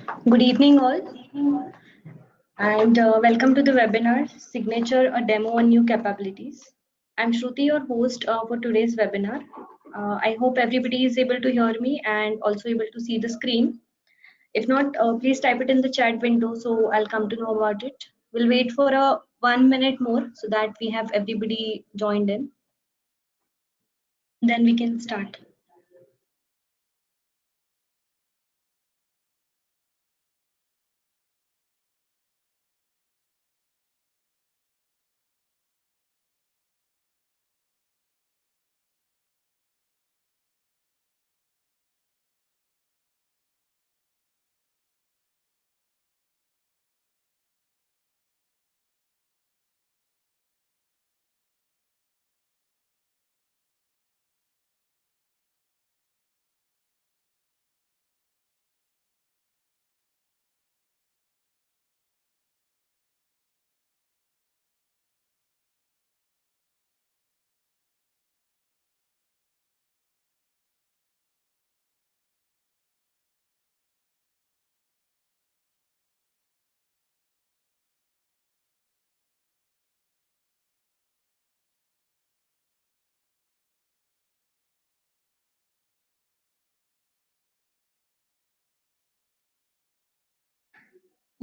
Good evening, all, and welcome to the webinar Signature, a Demo on New Capabilities. I'm Shruti, your host for today's webinar. I hope everybody is able to hear me and also able to see the screen. If not, please type it in the chat window so I'll come to know about it. We'll wait for a 1 minute more so that we have everybody joined in. Then we can start.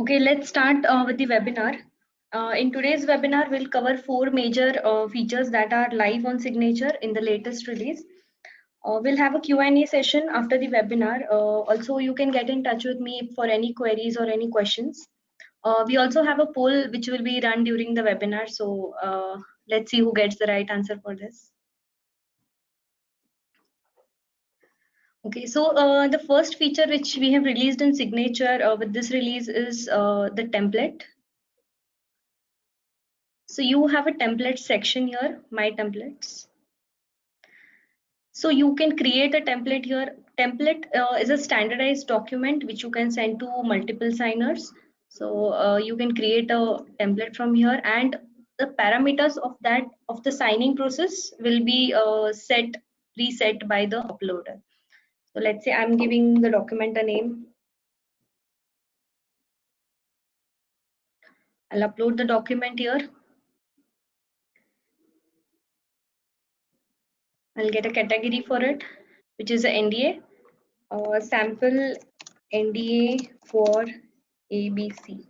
Okay, let's start with the webinar. In today's webinar, we'll cover 4 major features that are live on Signature in the latest release. We'll have a Q&A session after the webinar. Also, you can get in touch with me for any queries or any questions. We also have a poll which will be run during the webinar. So let's see who gets the right answer for this. Okay, so the first feature which we have released in Signature with this release is the template. So you have a template section here, my templates. So you can create a template here. Template is a standardized document which you can send to multiple signers. So you can create a template from here, and the parameters of the signing process will be reset by the uploader. So let's say I'm giving the document a name. I'll upload the document here. I'll get a category for it, which is a NDA, sample NDA for ABC.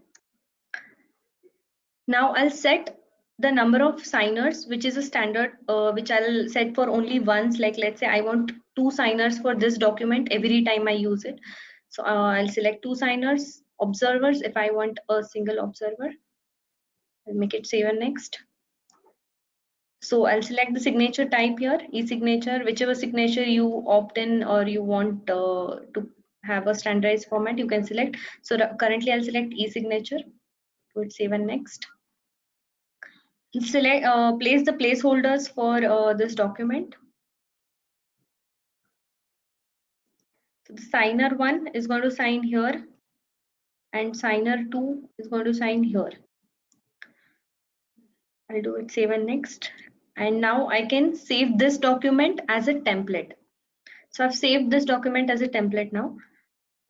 Now I'll set the number of signers, which is a standard, which I'll set for only once. Like let's say I want 2 signers for this document every time I use it. So I'll select 2 signers, observers if I want a single observer. I'll make it save and next. So I'll select the signature type here, e-signature, whichever signature you opt in or you want to have a standardized format, you can select. So currently I'll select e-signature. Would save and next. Select place the placeholders for this document. So the signer 1 is going to sign here and signer 2 is going to sign here. I'll do it save and next, and now I can save this document as a template. So I've saved this document as a template now.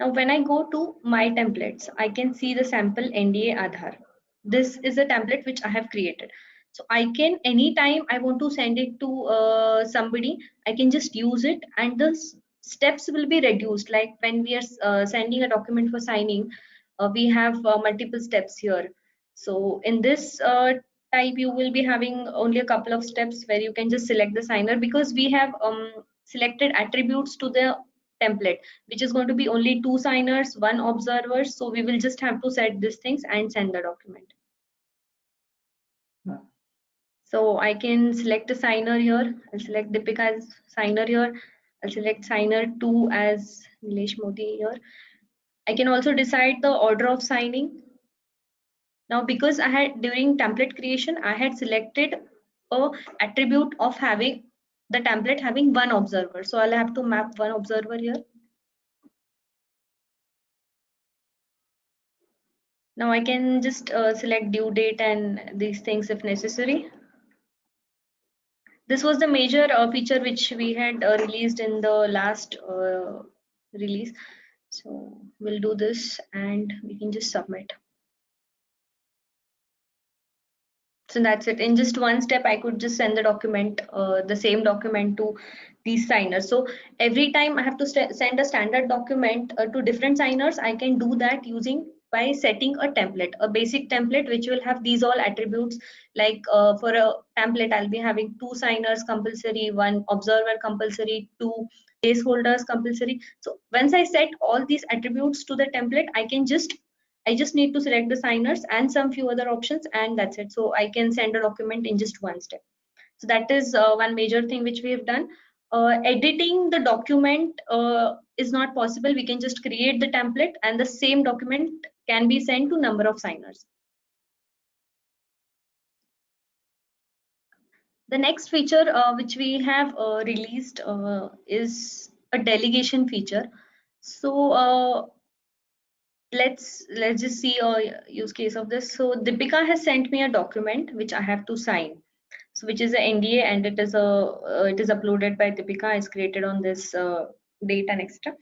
Now when I go to my templates, I can see the sample NDA Aadhaar. This is a template which I have created. So I can, anytime I want to send it to somebody, I can just use it and the steps will be reduced. Like when we are sending a document for signing, we have multiple steps here. So in this type, you will be having only a couple of steps where you can just select the signer, because we have selected attributes to the template, which is going to be only 2 signers, 1 observer. So we will just have to set these things and send the document. So I can select a signer here. I'll select Deepika as signer here. I'll select signer 2 as Nilesh Modi here. I can also decide the order of signing. Now, because I had during template creation, I had selected a attribute of having the template having 1 observer. So I'll have to map 1 observer here. Now I can just select due date and these things if necessary. This was the major feature which we had released in the last release. So we'll do this and we can just submit. So that's it. In just one step, I could just send the document, the same document to these signers. So every time I have to send a standard document to different signers, I can do that using by setting a template, a basic template, which will have these all attributes. Like for a template, I'll be having 2 signers compulsory, 1 observer compulsory, 2 placeholders compulsory. So once I set all these attributes to the template, I just need to select the signers and some few other options, and that's it. So I can send a document in just one step. So that is one major thing which we have done. Editing the document is not possible. We can just create the template and the same document can be sent to number of signers. The next feature which we have released is a delegation feature. So let's just see a use case of this. So Deepika has sent me a document which I have to sign. So which is an NDA, and it is uploaded by Deepika. It's created on this date and extra.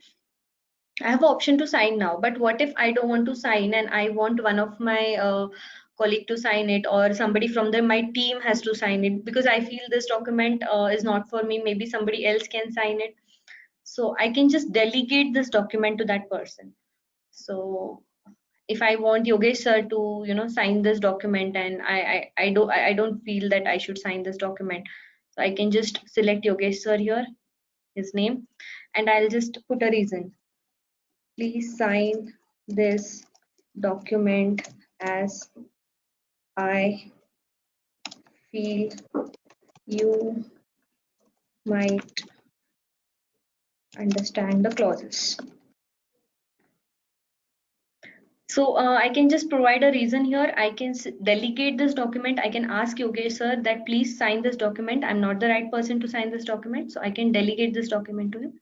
I have option to sign now, but what if I don't want to sign and I want one of my colleague to sign it, or somebody from my team has to sign it, because I feel this document is not for me. Maybe somebody else can sign it. So I can just delegate this document to that person. So if I want Yogesh sir to sign this document, and I don't feel that I should sign this document, so I can just select Yogesh sir here, his name, and I'll just put a reason. Please sign this document as I feel you might understand the clauses. So I can just provide a reason here. I can delegate this document. I can ask Yogesh sir that please sign this document. I'm not the right person to sign this document, so I can delegate this document to him.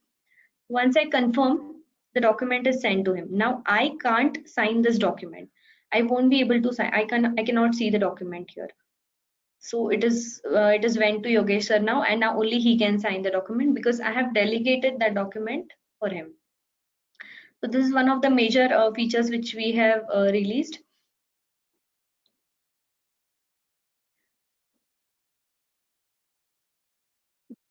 Once I confirm, the document is sent to him. Now I can't sign this document. I won't be able to sign. I cannot see the document here. So it is went to Yogesh sir now, and now only he can sign the document because I have delegated that document for him. So this is one of the major features which we have released.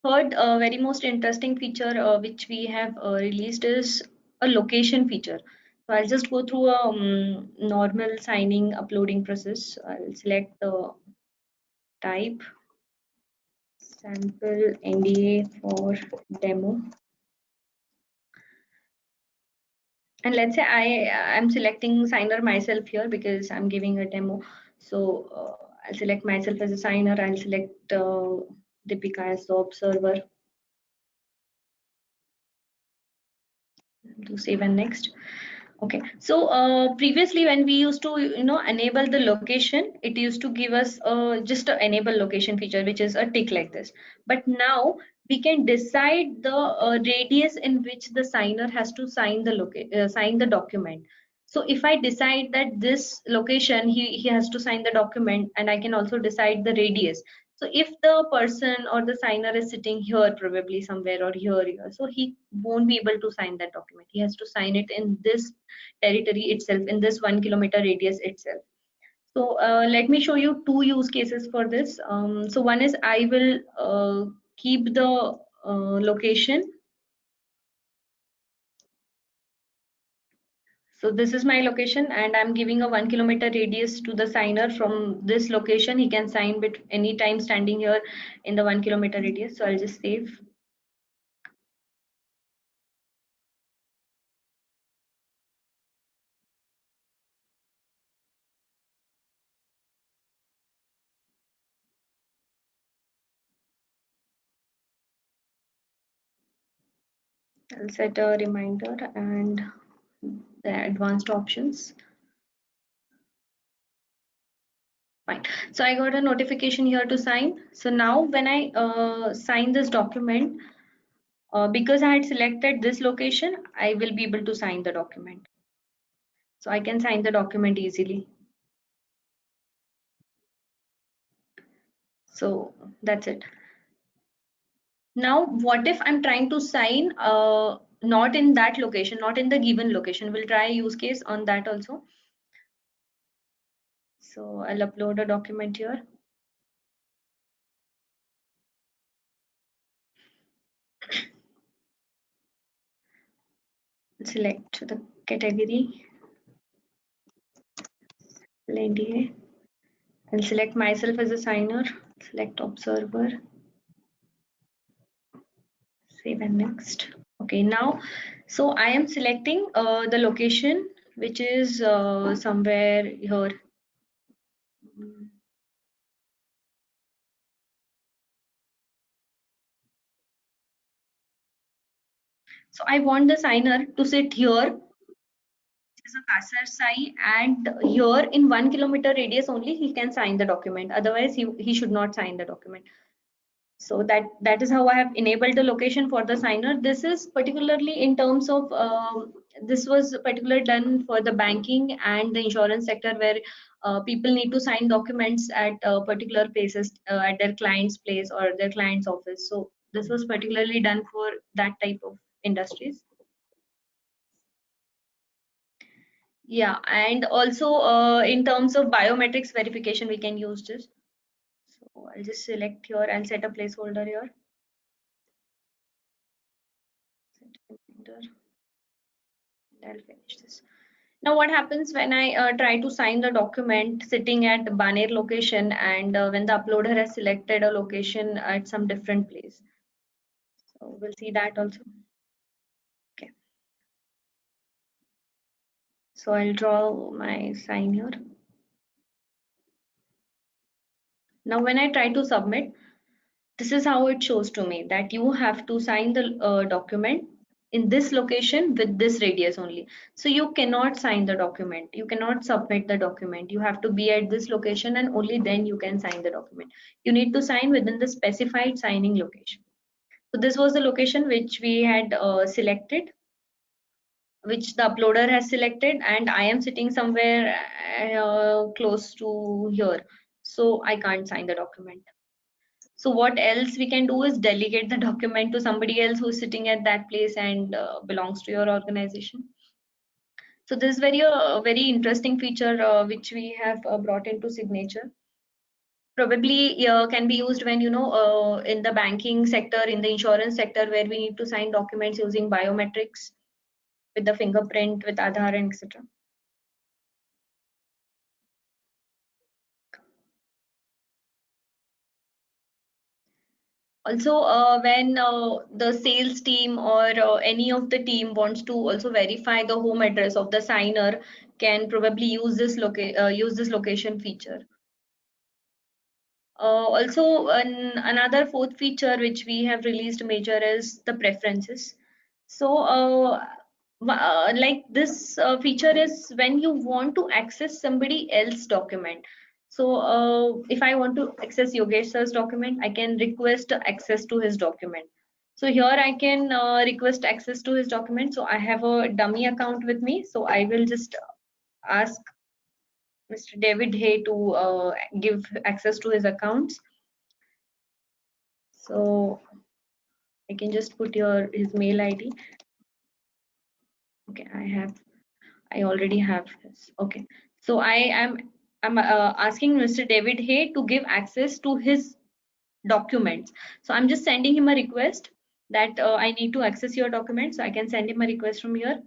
Third, very most interesting feature which we have released is a location feature. So I'll just go through a normal signing uploading process. I'll select the type, sample NDA for demo. And let's say I'm selecting signer myself here because I'm giving a demo. So I'll select myself as a signer. I'll select Deepika as the observer. To save and next. Okay, so previously when we used to enable the location, it used to give us just a enable location feature, which is a tick like this. But now we can decide the radius in which the signer has to sign sign the document. So if I decide that this location he has to sign the document, and I can also decide the radius. So if the person or the signer is sitting here, probably somewhere, or here, so he won't be able to sign that document. He has to sign it in this territory itself, in this 1 kilometer radius itself. So let me show you two use cases for this. So one is I will keep the location. So this is my location, and I'm giving a 1 kilometer radius to the signer from this location. He can sign with any time standing here in the 1 kilometer radius. So I'll just save. I'll set a reminder and the advanced options. Fine. So I got a notification here to sign. So now when I sign this document, because I had selected this location, I will be able to sign the document. So I can sign the document easily. So that's it. Now, what if I'm trying to sign not in that location, not in the given location. We'll try a use case on that also. So I'll upload a document here. Select the category, NDA. I'll select myself as a signer, select observer, save and next. Okay, now, so I am selecting the location, which is somewhere here. So I want the signer to sit here, is a Kasar Sai, and here in 1 kilometer radius only he can sign the document. Otherwise, he should not sign the document. So that is how I have enabled the location for the signer. This is particularly in terms of this was particularly done for the banking and the insurance sector, where people need to sign documents at particular places, at their client's place or their client's office. So this was particularly done for that type of industries. Yeah, and also in terms of biometrics verification, we can use this. So I'll just select here and set a placeholder here. I'll finish this. Now, what happens when I try to sign the document sitting at Baner location, and when the uploader has selected a location at some different place? So we'll see that also. Okay. So I'll draw my sign here. Now, when I try to submit, this is how it shows to me that you have to sign the document in this location with this radius only. So you cannot sign the document, you cannot submit the document. You have to be at this location and only then you can sign the document. You need to sign within the specified signing location. So this was the location which we had selected, which the uploader has selected, and I am sitting somewhere close to here, so I can't sign the document. So what else we can do is delegate the document to somebody else who's sitting at that place and belongs to your organization. So this is very interesting feature which we have brought into Signature. Probably can be used when in the banking sector, in the insurance sector, where we need to sign documents using biometrics with the fingerprint, with Aadhaar, and etc. Also, when the sales team or any of the team wants to also verify the home address of the signer, can probably use this location feature. Also, another fourth feature which we have released major is the preferences. So, like this feature is when you want to access somebody else's document. So, if I want to access Yogesh sir's document, I can request access to his document. So here I can request access to his document. So I have a dummy account with me. So I will just ask Mr. David Hay to give access to his accounts. So I can just put his mail ID. Okay, I already have this. Okay, so I'm asking Mr. David Hay to give access to his documents. So I'm just sending him a request that I need to access your documents. So I can send him a request from here.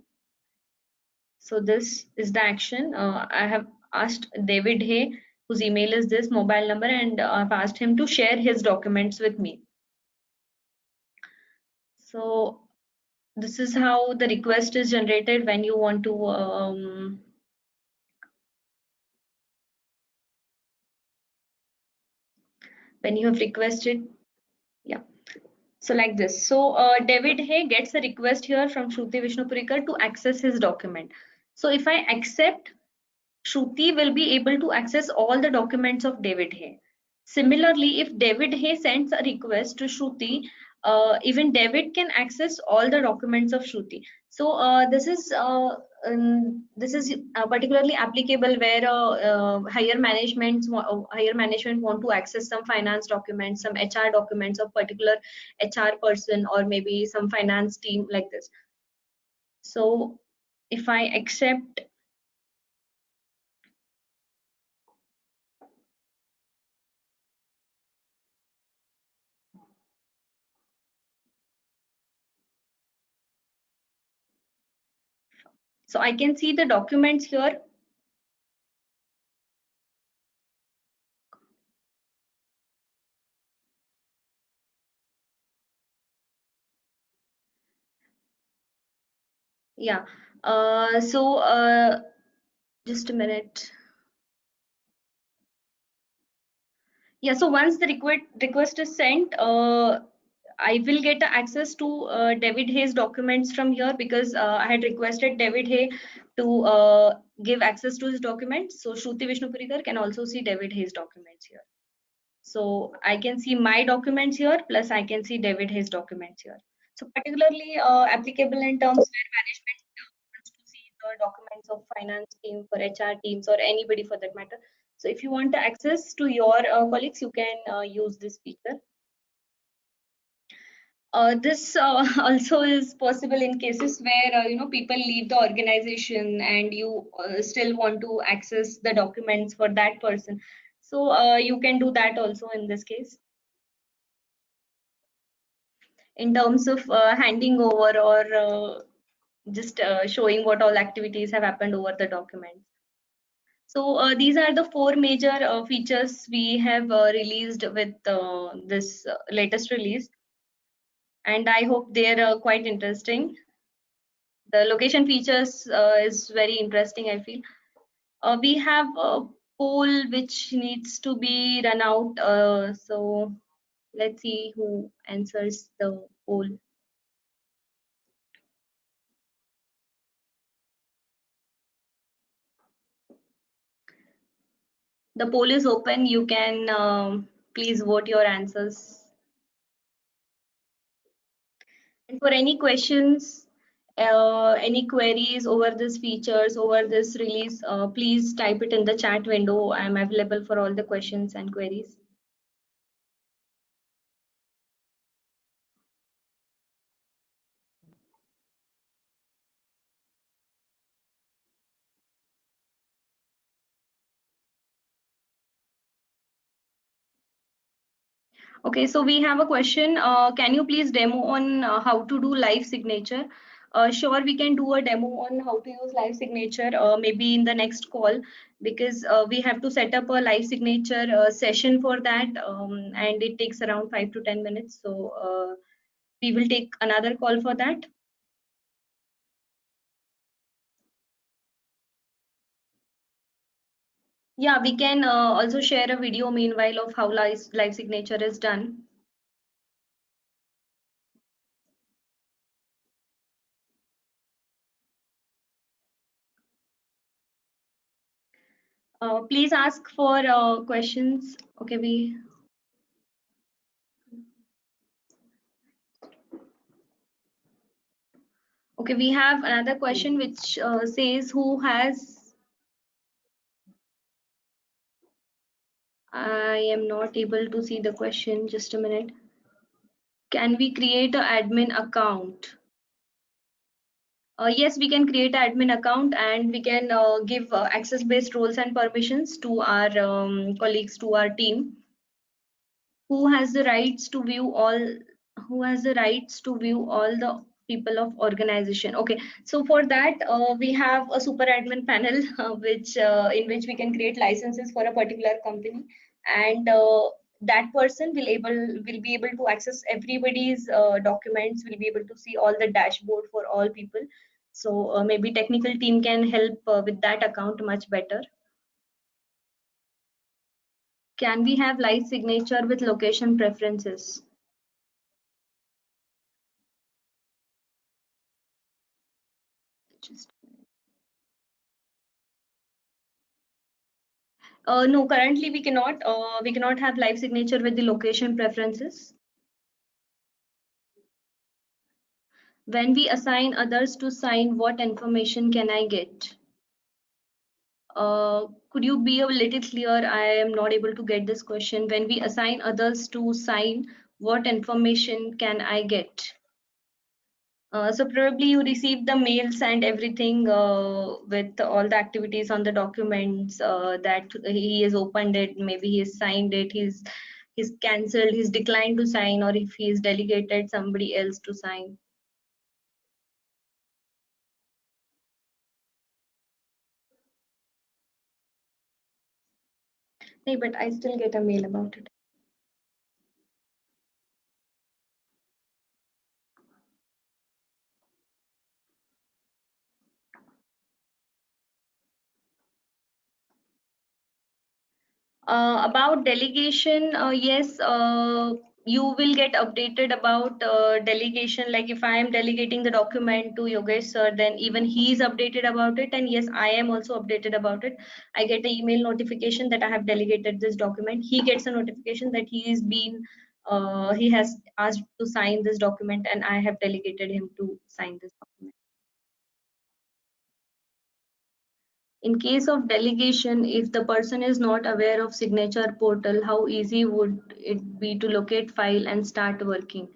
So this is the action. I have asked David Hay, whose email is this mobile number, and I've asked him to share his documents with me. So this is how the request is generated when you want to when you have requested. Yeah, so like this. So David Hay gets a request here from Shruti Vishnupurikar to access his document. So if I accept, Shruti will be able to access all the documents of David Hay. Similarly, if David Hay sends a request to Shruti, even David can access all the documents of Shruti. So this is particularly applicable where higher management want to access some finance documents, some HR documents of particular HR person, or maybe some finance team, like this. So if I accept, so I can see the documents here. Yeah. Just a minute. Yeah, so once the request is sent, I will get access to David Hayes documents from here, because I had requested David Hay to give access to his documents. So Shruti Vishnupurikar can also see David Hayes documents here. So I can see my documents here, plus I can see David Hayes documents here. So particularly applicable in terms where management wants to see the documents of finance team, for HR teams, or anybody for that matter. So if you want access to your colleagues, you can use this feature. This also is possible in cases where people leave the organization and you still want to access the documents for that person. So you can do that also in this case, in terms of handing over, or just showing what all activities have happened over the documents. So these are the four major features we have released with this latest release, and I hope they're quite interesting. The location features is very interesting, I feel. We have a poll which needs to be run out. So let's see who answers the poll. The poll is open. You can please vote your answers. And for any questions, any queries over these features, over this release, please type it in the chat window. I'm available for all the questions and queries. Okay, so we have a question. Can you please demo on how to do live signature? Sure, we can do a demo on how to use live signature, maybe in the next call, because we have to set up a live signature session for that, and it takes around 5 to 10 minutes. So we will take another call for that. Yeah, we can also share a video meanwhile of how live signature is done. Please ask for questions. Okay, we have another question which says, who has, I am not able to see the question, just a minute. Can we create an admin account? Yes, we can create an admin account, and we can give access based roles and permissions to our colleagues, to our team. Who has the rights to view all, who has the rights to view all the people of organization? Okay, so for that we have a super admin panel which in which we can create licenses for a particular company, and that person will be able to access everybody's documents, will be able to see all the dashboard for all people. So maybe technical team can help with that account much better. Can we have live signature with location preferences? Just no, currently we cannot. We cannot have live signature with the location preferences. When we assign others to sign, what information can I get? Could you be a little clear? I am not able to get this question. When we assign others to sign, what information can I get? So probably you receive the mails and everything with all the activities on the documents that he has opened it, maybe he has signed it, he's cancelled, he's declined to sign, or if he's delegated somebody else to sign. Hey, but I still get a mail about it. About delegation, yes, you will get updated about delegation. Like if I am delegating the document to Yogesh sir, then even he is updated about it. And yes, I am also updated about it. I get an email notification that I have delegated this document. He gets a notification that he has asked to sign this document, and I have delegated him to sign this document. In case of delegation, if the person is not aware of signature portal, how easy would it be to locate file and start working?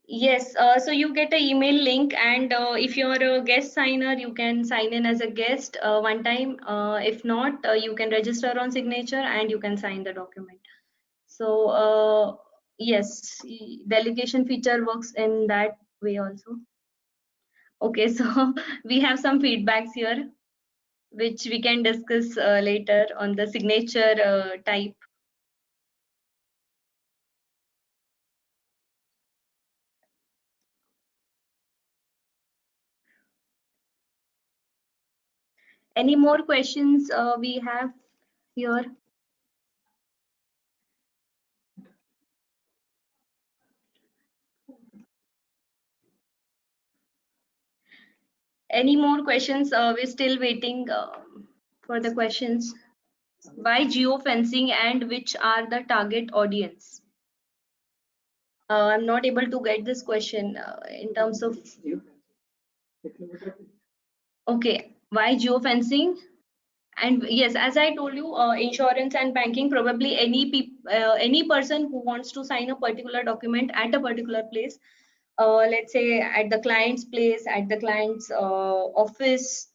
Yes, so you get an email link, and if you're a guest signer, you can sign in as a guest one time. If not, you can register on signature and you can sign the document. So, yes, delegation feature works in that way also. Okay, so we have some feedbacks here, which we can discuss later on the signature type. Any more questions we have here? Any more questions? We're still waiting for the questions. Why geofencing and which are the target audience? I'm not able to get this question in terms of. Okay, why geofencing? And yes, as I told you, insurance and banking, probably any person who wants to sign a particular document at a particular place, let's say at the client's place, at the client's office.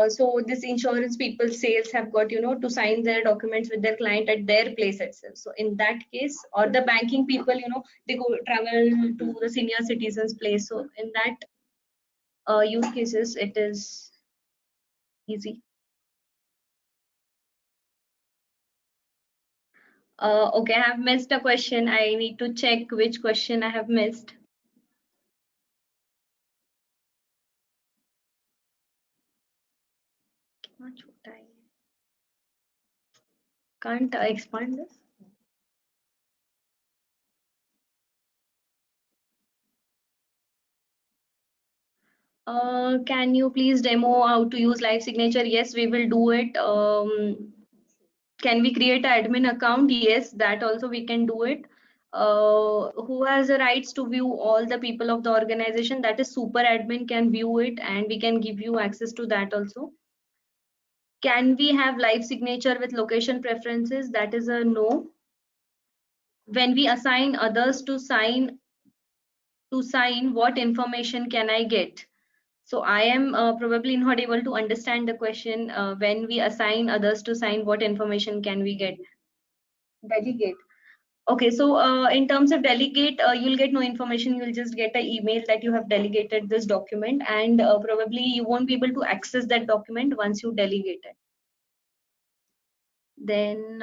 So this insurance people sales have got, to sign their documents with their client at their place itself. So in that case, or the banking people, they go travel to the senior citizens place. So in that use cases, it is easy. Okay, I have missed a question. I need to check which question I have missed. Can't expand this? Can you please demo how to use live signature? Yes, we will do it. Can we create an admin account? Yes, that also we can do it. Who has the rights to view all the people of the organization? That is super admin can view it, and we can give you access to that also. Can we have live signature with location preferences? That is a no. When we assign others to sign, what information can I get? So I am probably not able to understand the question. When we assign others to sign, what information can we get? Delegate. Okay, so in terms of delegate, you'll get no information. You'll just get an email that you have delegated this document, and probably you won't be able to access that document once you delegate it. Then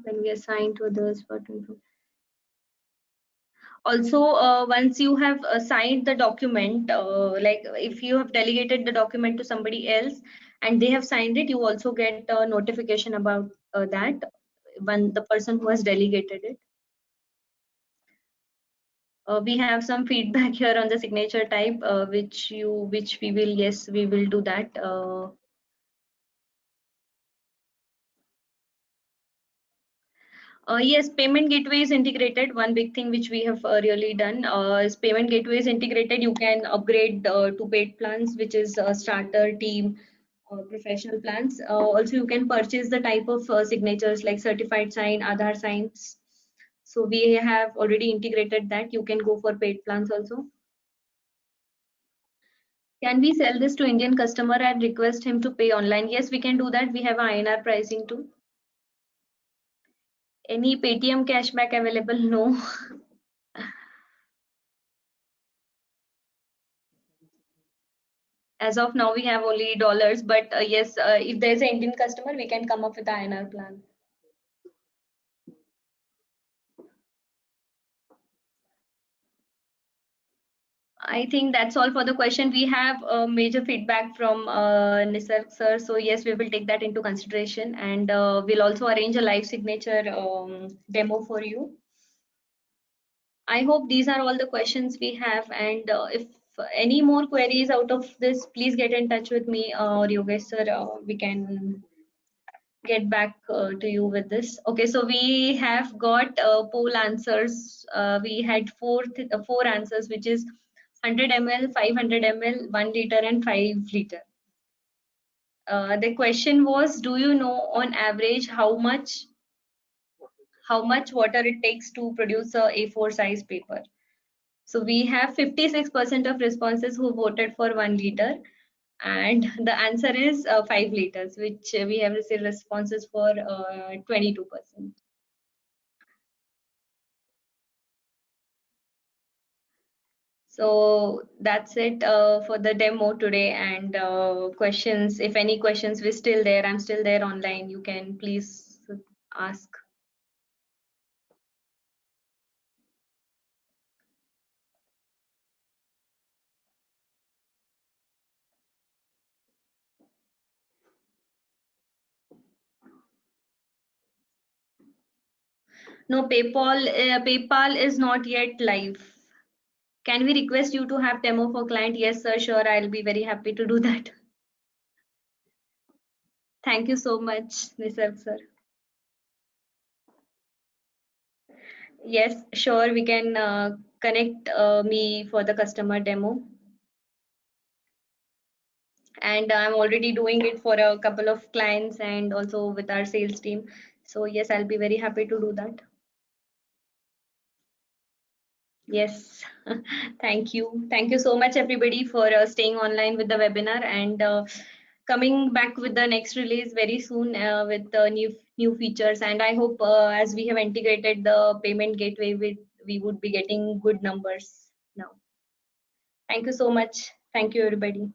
when we assign to others, what information? Also, once you have signed the document, like if you have delegated the document to somebody else and they have signed it, you also get a notification about that when the person who has delegated it. We have some feedback here on the signature type, which we will, yes, we will do that. Yes, payment gateway is integrated. One big thing which we have really done is payment gateway is integrated. You can upgrade to paid plans, which is starter, team, professional plans. Also, you can purchase the type of signatures like certified sign, Aadhaar signs. So we have already integrated that. You can go for paid plans also. Can we sell this to Indian customer and request him to pay online? Yes, we can do that. We have INR pricing too. Any Paytm cashback available? No. As of now, we have only dollars, but yes, if there's an Indian customer, we can come up with INR plan. I think that's all for the question. We have major feedback from Nisarg sir. So yes, we will take that into consideration, and we'll also arrange a live signature demo for you. I hope these are all the questions we have, and if any more queries out of this, please get in touch with me or Yogesh sir. We can get back to you with this. Okay, so we have got poll answers. We had four answers, which is 100 ml, 500 ml, 1 liter, and 5 liter. The question was, do you know on average how much water it takes to produce a A4 size paper? So we have 56% of responses who voted for 1 liter, and the answer is 5 liters, which we have received responses for 22%. So that's it for the demo today, and questions, if any questions we're still there, I'm still there online, you can please ask. No, PayPal is not yet live. Can we request you to have demo for client? Yes sir, sure, I'll be very happy to do that. Thank you so much, Nisarg sir. Yes, sure, we can connect me for the customer demo. And I'm already doing it for a couple of clients and also with our sales team. So yes, I'll be very happy to do that. Yes, thank you so much everybody for staying online with the webinar, and coming back with the next release very soon with the new features. And I hope as we have integrated the payment gateway, we would be getting good numbers now. Thank you so much. Thank you everybody.